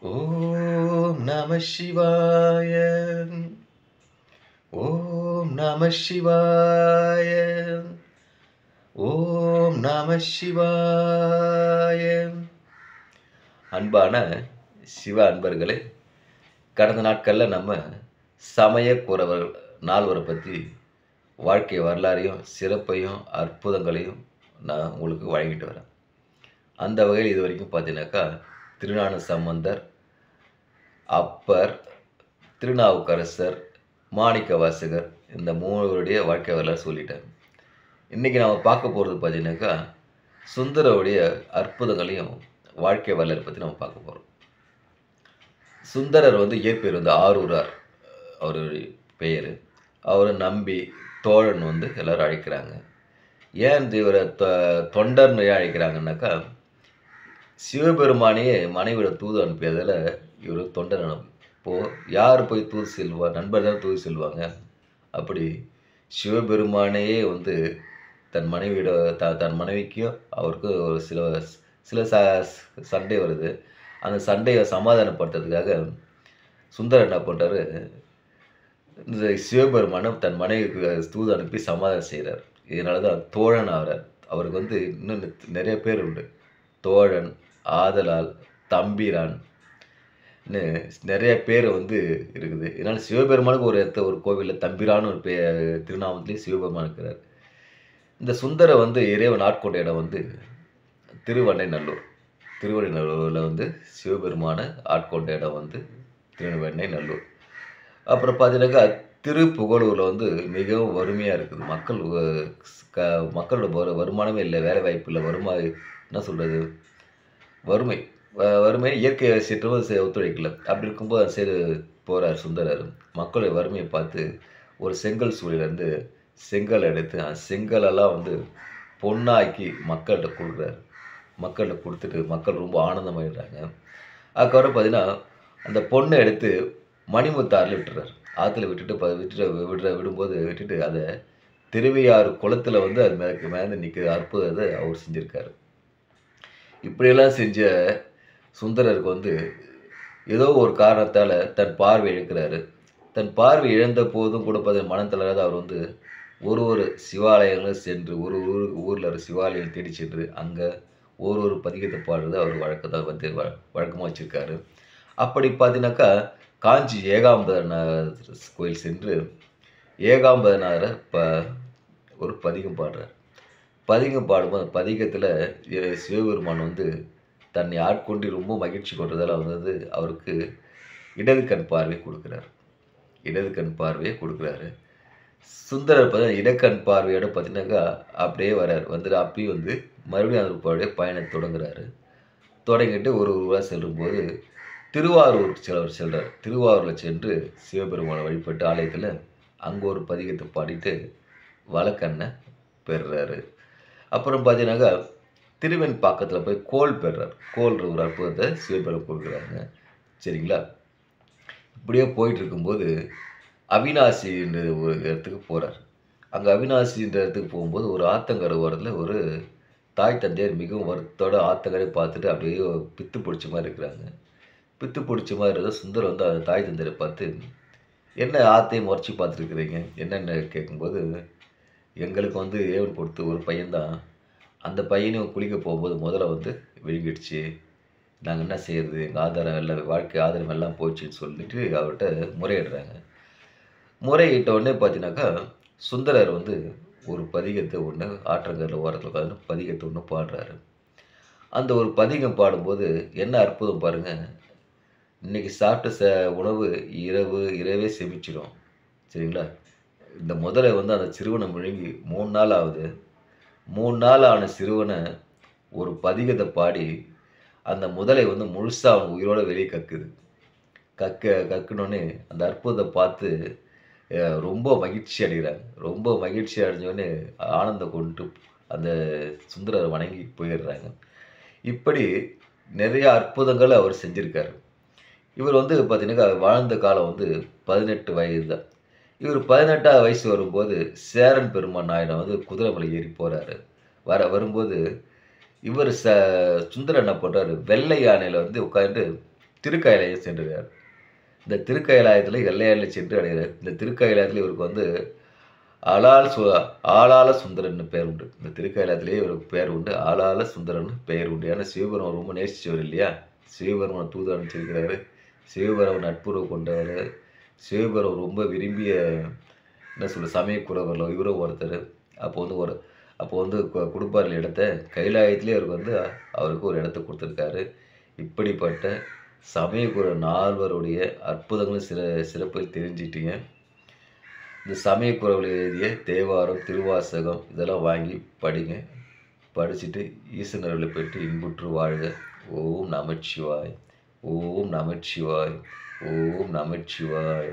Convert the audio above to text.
ஓம் நம சிவாய. ஓம் நம சிவாய. ஓம் நம சிவாய. அன்பான சிவ அன்பர்களே, கடந்த நாட்களில் நம்ம சமய குறவர் நால்வரை பற்றி வாழ்க்கை வரலாறையும் சிறப்பையும் அற்புதங்களையும் நான் உங்களுக்கு வழங்கிட்டு வரேன். அந்த வகையில் இது வரைக்கும் பார்த்தீங்கன்னாக்கா திருஞான சம்பந்தர், அப்பர், திருநாவுக்கரசர், மாணிக்கவாசகர் இந்த மூவருடைய வாழ்க்கை வரலாறு சொல்லிட்டேன். இன்றைக்கி நாம் பார்க்க போகிறது பார்த்தீங்கன்னாக்கா சுந்தரருடைய அற்புதங்களையும் வாழ்க்கை வரலாறு பற்றி நம்ம பார்க்க போகிறோம். சுந்தரர் இயற்பெயர் ஆரூரார் அவருடைய பெயர். அவர் நம்பி தோழன் எல்லோரும் அழைக்கிறாங்க. ஏன் இவரை தொண்டர்னு ஏன் அழைக்கிறாங்கன்னாக்கா சிவபெருமானையே மனைவியோட தூது அனுப்பியதில் இவர் தொண்டர் அனுப்பு. இப்போது யார் போய் தூது செல்வார்? நண்பர் தான் தூது செல்வாங்க. அப்படி சிவபெருமானையே தன் மனைவியோட தன் மனைவிக்கும் அவருக்கும் ஒரு சில சண்டை வருது. அந்த சண்டையை சமாதானப்படுத்துறதுக்காக சுந்தரர் என்ன பண்ணுறாரு, இந்த சிவபெருமானை தன் மனைவிக்கு தூது அனுப்பி சமாதானம் செய்கிறார். இதனால தான் தோழன் ஆகிறார். அவருக்கு இன்னும் நிறைய பேர் உண்டு. தோழன், ஆதலால், தம்பிரான் நிறைய பேர் இருக்குது. இதனால் சிவபெருமானுக்கு ஒரு கோவிலில் தம்பிரான்னு ஒரு திருநாமத்திலேயே சிவபெருமான் இருக்கிறார். இந்த சுந்தரை இறைவன் ஆட்கொண்ட இடம் திருவெண்ணைநல்லூர். திருவெண்ணைநல்லூரில் சிவபெருமான ஆட்கொண்ட இடம் திருவெண்ணைநல்லூர். அப்புறம் பார்த்தீங்கன்னாக்கா திருப்புகலூரில் மிகவும் வறுமையாக இருக்குது. மக்களோட வருமானமே இல்லை, வேலை வாய்ப்பு இல்லை, என்ன சொல்கிறது, வறுமை இயற்கை சீற்றமும் ஒத்துழைக்கல. அப்படி இருக்கும்போது அந்த சைடு போகிறார் சுந்தரர். மக்களுடைய வறுமையை பார்த்து ஒரு செங்கல் சூழலேருந்து செங்கல் எடுத்து அந்த செங்கலெல்லாம் பொண்ணாக்கி மக்கள்கிட்ட கொடுக்குறாரு. மக்கள்கிட்ட கொடுத்துட்டு மக்கள் ரொம்ப ஆனந்தமாகிடுறாங்க. அதுக்கப்புறம் பார்த்தீங்கன்னா அந்த பொண்ணை எடுத்து மணிமுத்தாறில் விட்டுறாரு. ஆற்றுல விடும்போது அதை திருவையாறு குளத்தில் அது மேலே நிற்கிற அற்புதத்தை அவர் செஞ்சுருக்காரு. இப்படியெல்லாம் செஞ்ச சுந்தரருக்கு ஏதோ ஒரு காரணத்தால் தன் பார்வை இழக்கிறாரு. தன் பார்வை இழந்த போதும் கூட பார்த்தீங்கன்னா மனம் தளராத அவர் ஒரு சிவாலயங்களும் சென்று ஊரில் ஒரு சிவாலயம் தேடி சென்று அங்கே ஒரு பதிகத்தை பாடுறது அவர் வழக்கமாக வச்சுருக்காரு. அப்படி பார்த்தீங்கன்னாக்கா காஞ்சி ஏகாம்பரநாதர் கோயில் சென்று ஏகாம்பரநாதரை ஒரு பதிகம் பாடுறார். பதிகம் பாடும்போது பதிகத்தில் சிவபெருமான் தன்னை ஆட்கொண்டு ரொம்ப மகிழ்ச்சி கொண்டதால் அவருக்கு இடது கண் பார்வையை கொடுக்குறாரு. சுந்தரர் பார்த்தீங்கன்னா இடக்கண் பார்வையோட பார்த்தீங்கன்னாக்கா அப்படியே வர்றார். அப்பயும் மறுபடியும் அதனுடைய பயணத்தை தொடங்கிட்டு ஒரு ஊராக செல்லும்போது திருவாரூர் செல்றார். திருவாரூரில் சென்று சிவபெருமானை வழிபட்டு ஆலயத்தில் அங்கே ஒரு பதிகத்தை பாடிட்டு வழக்கண்ணை பெறுறாரு. அப்புறம் பார்த்தீங்கன்னாக்கா திருவெண்பாக்கத்தில் போய் கோல் பெறுறார். கோல்ற ஒரு அற்புதத்தை சிவபெருமான் கொடுக்குறாங்க. சரிங்களா? இப்படியே போயிட்டு இருக்கும்போது அவினாசின்ற ஒரு இடத்துக்கு போகிறார். அங்கே அவினாசின்ற இடத்துக்கு போகும்போது ஒரு ஆத்தங்கரை ஓரத்தில் ஒரு தாய் தந்தையர் மிகவும் வருத்தத்தோட ஆத்தங்கரை பார்த்துட்டு அப்படியே பித்து பிடிச்ச மாதிரி இருக்கிறாங்க. பித்து பிடிச்ச மாதிரி இருந்தால் சுந்தர் அந்த தாய் தந்தையரை பார்த்து, என்ன ஆத்தையும் முறைச்சி பார்த்துருக்குறீங்க என்னென்ன கேட்கும்போது, எங்களுக்கு ஏவன் கொடுத்து ஒரு பையன்தான், அந்த பையனையும் குளிக்க போகும்போது முதல்ல விழுங்கிடுச்சு. நாங்கள் என்ன செய்கிறது, எங்கள் ஆதாரம் எல்லாம் வாழ்க்கை ஆதாரம் எல்லாம் போச்சுன்னு சொல்லிட்டு அவர்கிட்ட முறையிடுறாங்க. முறையிட்ட உடனே பார்த்தீங்கன்னாக்கா சுந்தரர் ஒரு பதிகத்தை ஒன்று ஆற்றங்கரில் ஓரத்தில் உட்காந்து பதிகத்தை ஒன்று பாடுறாரு. அந்த ஒரு பதிகம் பாடும்போது என்ன அற்புதம் பாருங்கள். இன்றைக்கி சாப்பிட்ட உணவு இரவே செமிச்சிடும். சரிங்களா? இந்த முதலை அந்த சிறுவனை முழுங்கி 3 நாள் ஆகுது. 3 நாள் ஆன சிறுவனை ஒரு பதிகத்தை பாடி அந்த முதலை முழுசாக அவன் உயிரோட வெளியே கக்குது. கக்குனோடனே அந்த அற்புதத்தை பார்த்து ரொம்ப மகிழ்ச்சி அடைகிறாங்க. ரொம்ப மகிழ்ச்சி அடைஞ்சோடனே ஆனந்தம் கொண்டு அந்த சுந்தரரை வணங்கி போயிடுறாங்க. இப்படி நிறைய அற்புதங்களை அவர் செஞ்சுருக்காரு. இவர் பார்த்தீங்கன்னா வாழ்ந்த காலம் 18 வயது தான். இவர் 18ஆவது வயசு வரும்போது சேரன் பெருமான் நாயனர் குதிரை மலை ஏறி போகிறாரு. வரும்போது இவர் சுந்தரர் என்ன பண்ணுறாரு, வெள்ளை யானையில் உட்காந்து திருக்கயிலாயம் சென்றுகிறார். இந்த திருக்கயிலாயத்தில் எல்லையாரில் சென்று அடைகிறார். இந்த திருக்கயிலாயத்தில் இவருக்கு வந்து ஆளாள சுந்தரன் பெயர் உண்டு. இந்த திருக்கயிலாயத்திலேயே இவருக்கு பெயர் உண்டு, ஆளாள சுந்தரன் பெயர் உண்டு. ஏன்னா சிவபெருமான் ரொம்ப நேசிச்சவர் இல்லையா, சிவபெருமான் தூது அனுப்பிச்சிருக்கிறாரு, சிவபெருமான் நட்புறவு கொண்டவர், சிவபெருமான் ரொம்ப விரும்பிய என்ன சொல்ல சமயக்குறவர்கள் இவரும் ஒருத்தர். அப்போ வந்து கொடுப்பார்கள் இடத்த, கைலாயத்திலே அவருக்கு வந்து அவருக்கு ஒரு இடத்த கொடுத்துருக்காரு. இப்படிப்பட்ட சமயக்குற நால்வருடைய அற்புதங்களும் சிறப்பை தெரிஞ்சிட்டீங்க. இந்த சமயக்குறவர்கள் எழுதிய தேவாரம், திருவாசகம் இதெல்லாம் வாங்கி படிங்க. படிச்சுட்டு ஈசனர்களை பெற்று இன்புற்று வாழ்க. ஓம் நமச்சிவாய், ஓம் நமச்சிவாய், ஓம் நமச்சிவாய்.